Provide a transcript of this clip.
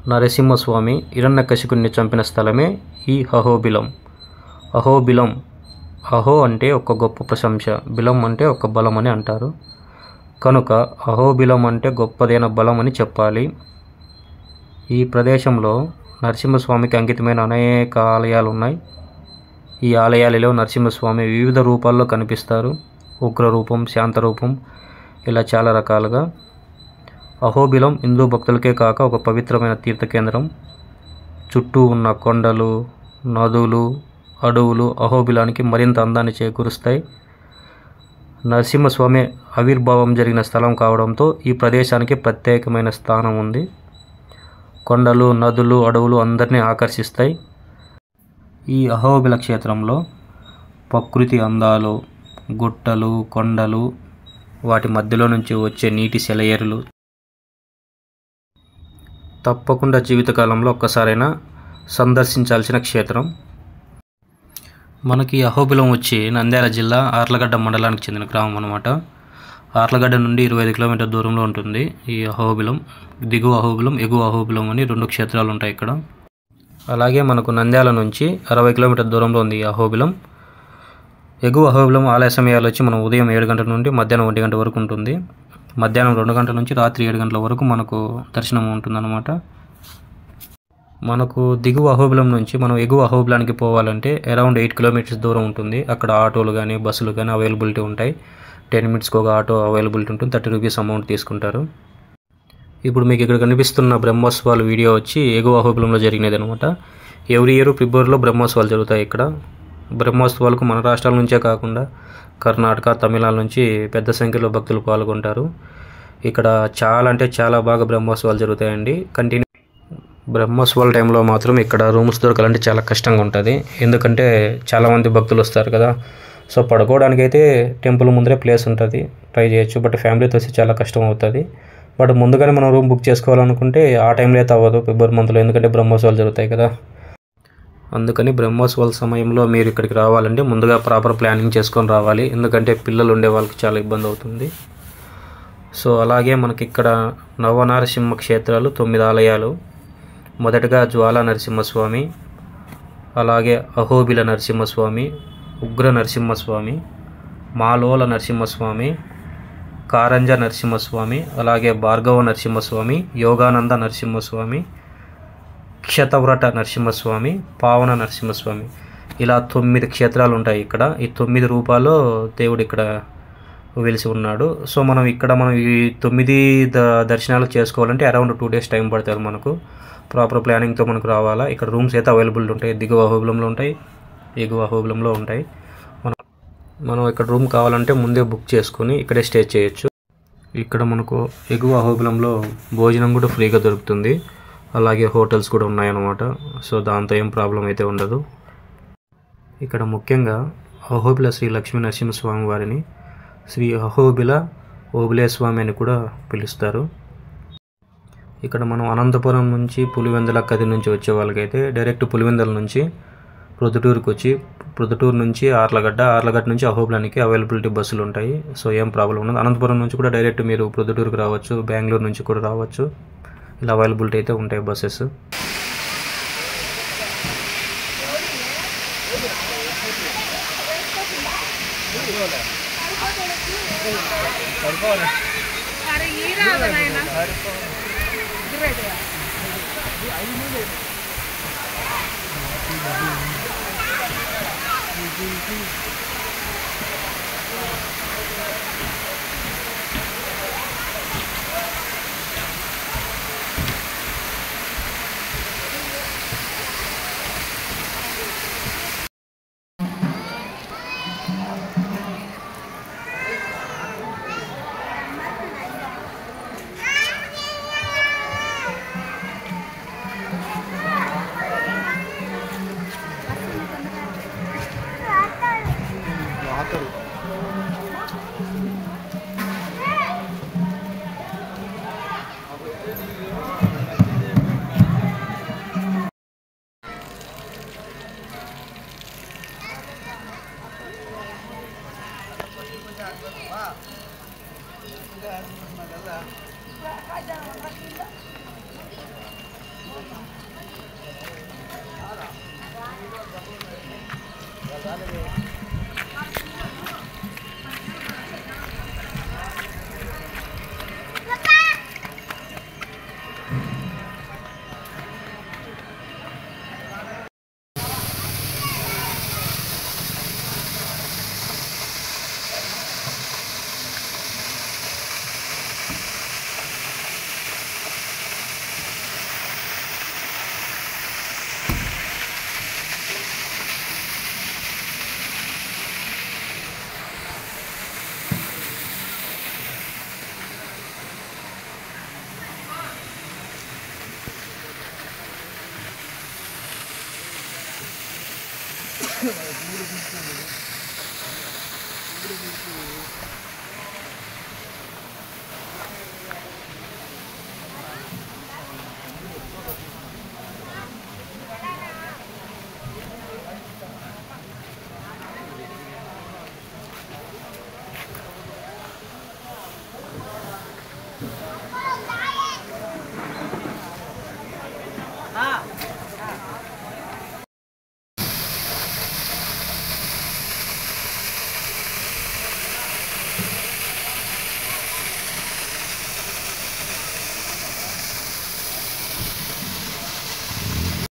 నరసింహస్వామి హిరణ్యకశిపుణ్ణి చంపిన స్థలమే ఈ అహోబిలం. అహోబిలం, అహో అంటే ఒక గొప్ప ప్రశంస, బిలం అంటే ఒక బలం అని అంటారు. కనుక అహోబిలం అంటే గొప్పదైన బలం అని చెప్పాలి. ఈ ప్రదేశంలో నరసింహస్వామికి అంకితమైన అనేక ఆలయాలు ఉన్నాయి. ఈ ఆలయాలలో నరసింహస్వామి వివిధ రూపాల్లో కనిపిస్తారు. ఉగ్రరూపం, శాంతరూపం, ఇలా చాలా రకాలుగా. అహోబిలం హిందూ భక్తులకే కాక ఒక పవిత్రమైన తీర్థకేంద్రం. చుట్టూ ఉన్న కొండలు, నదులు, అడవులు అహోబిలానికి మరింత అందాన్ని చేకూరుస్తాయి. నరసింహస్వామి ఆవిర్భావం జరిగిన స్థలం కావడంతో ఈ ప్రదేశానికి ప్రత్యేకమైన స్థానం ఉంది. కొండలు, నదులు, అడవులు అందరినీ ఆకర్షిస్తాయి. ఈ అహోబిల క్షేత్రంలో ప్రకృతి అందాలు, గుట్టలు, కొండలు, వాటి మధ్యలో నుంచి వచ్చే నీటి సెలయేరులు తప్పకుండా జీవితకాలంలో ఒక్కసారైనా సందర్శించాల్సిన క్షేత్రం. మనకి అహోబిలం వచ్చి నంద్యాల జిల్లా ఆర్లగడ్డ మండలానికి చెందిన గ్రామం అన్నమాట. ఆర్లగడ్డ నుండి 25 కిలోమీటర్ దూరంలో ఉంటుంది ఈ అహోబిలం. దిగువ అహోబిలం, ఎగువ అహోబిలం అని 2 క్షేత్రాలు ఉంటాయి ఇక్కడ. అలాగే మనకు నంద్యాల నుంచి 60 కిలోమీటర్ దూరంలో ఉంది ఈ అహోబిలం. ఎగువ అహోబిలం ఆలయ సమయాలు వచ్చి మనం ఉదయం 7 గంటల నుండి మధ్యాహ్నం 1 గంట వరకు ఉంటుంది. మధ్యాహ్నం 2 గంటల నుంచి రాత్రి 7 గంటల వరకు మనకు దర్శనం ఉంటుందన్నమాట. మనకు దిగువ అహోబిలం నుంచి మనం ఎగువ అహోబిలానికి పోవాలంటే అరౌండ్ 8 కిలోమీటర్స్ దూరం ఉంటుంది. అక్కడ ఆటోలు కానీ బస్సులు కానీ అవైలబిలిటీ ఉంటాయి. 10 మినిట్స్కి ఒక ఆటో అవైలబిలిటీ ఉంటుంది. 30 రూపీస్ అమౌంట్ తీసుకుంటారు. ఇప్పుడు మీకు ఇక్కడ కనిపిస్తున్న బ్రహ్మోత్సవాల వీడియో వచ్చి ఎగువ అహోబిలంలో జరిగినది అనమాట. ఎవ్రీ ఇయర్ ఫిబ్రవరిలో బ్రహ్మోత్సవాలు జరుగుతాయి ఇక్కడ. బ్రహ్మోత్సవాలకు మన రాష్ట్రాల నుంచే కాకుండా కర్ణాటక, తమిళనాడు నుంచి పెద్ద సంఖ్యలో భక్తులు పాల్గొంటారు. ఇక్కడ చాలా అంటే చాలా బాగా బ్రహ్మోత్సవాలు జరుగుతాయండి. బ్రహ్మోత్సవాల టైంలో మాత్రం ఇక్కడ రూమ్స్ దొరకాలంటే చాలా కష్టంగా ఉంటుంది. ఎందుకంటే చాలామంది భక్తులు వస్తారు కదా. సో పడుకోవడానికి అయితే టెంపుల్ ముందరే ప్లేస్ ఉంటుంది, ట్రై చేయొచ్చు. బట్ ఫ్యామిలీతో వస్తే చాలా కష్టం అవుతుంది. బట్ ముందుగానే మనం రూమ్ బుక్ చేసుకోవాలనుకుంటే ఆ టైంలో అయితే అవ్వదు, ఫిబ్రవరి మంత్లో, ఎందుకంటే బ్రహ్మోత్సవాలు జరుగుతాయి కదా. అందుకని బ్రహ్మోత్సవాల సమయంలో మీరు ఇక్కడికి రావాలంటే ముందుగా ప్రాపర్ ప్లానింగ్ చేసుకొని రావాలి. ఎందుకంటే పిల్లలు ఉండే వాళ్ళకి చాలా ఇబ్బంది అవుతుంది. సో అలాగే మనకి ఇక్కడ నవనరసింహ క్షేత్రాలు 9 ఆలయాలు. మొదటగా జ్వాలా నరసింహస్వామి, అలాగే అహోబిల నరసింహస్వామి, ఉగ్ర నరసింహస్వామి, మాలోల నరసింహస్వామి, కారంజ నరసింహస్వామి, అలాగే భార్గవ నరసింహస్వామి, యోగానంద నరసింహస్వామి, క్షతవ్రట నరసింహస్వామి, పావన నరసింహస్వామి, ఇలా 9 క్షేత్రాలు ఉంటాయి ఇక్కడ. ఈ 9 రూపాల్లో దేవుడు ఇక్కడ వెలిసి ఉన్నాడు. సో మనం ఈ 9 దర్శనాలు చేసుకోవాలంటే అరౌండ్ 2 డేస్ టైం పడతారు మనకు. ప్రాపర్ ప్లానింగ్తో మనకు రావాలా. ఇక్కడ రూమ్స్ అయితే అవైలబిలిటీ ఉంటాయి. దిగువ అహోబిలంలో ఉంటాయి, ఎగువ అహోబిలంలో ఉంటాయి. మనం ఇక్కడ రూమ్ కావాలంటే ముందే బుక్ చేసుకుని ఇక్కడే స్టే చేయొచ్చు. ఇక్కడ మనకు ఎగువ అహోబిలంలో భోజనం కూడా ఫ్రీగా దొరుకుతుంది. అలాగే హోటల్స్ కూడా ఉన్నాయన్నమాట. సో దాంతో ఏం ప్రాబ్లం అయితే ఉండదు. ఇక్కడ ముఖ్యంగా అహోబిల శ్రీ లక్ష్మీ నరసింహస్వామి వారిని శ్రీ అహోబిల ఓబిలేస్వామి అని కూడా పిలుస్తారు. ఇక్కడ మనం అనంతపురం నుంచి పులివెందుల కది నుంచి వచ్చే వాళ్ళకైతే డైరెక్ట్ పులివెందుల నుంచి ప్రొద్దుటూరుకి వచ్చి ప్రొద్దుటూరు నుంచి ఆర్లగడ్డ నుంచి అహోబిలానికి అవైలబిలిటీ బస్సులు ఉంటాయి. సో ఏం ప్రాబ్లం ఉండదు. అనంతపురం నుంచి కూడా డైరెక్ట్ మీరు ప్రొద్దుటూరుకి రావచ్చు, బెంగళూరు నుంచి కూడా రావచ్చు. ఇలా అవైలబిలిటీ అయితే ఉంటాయి బస్సెస్. Dulu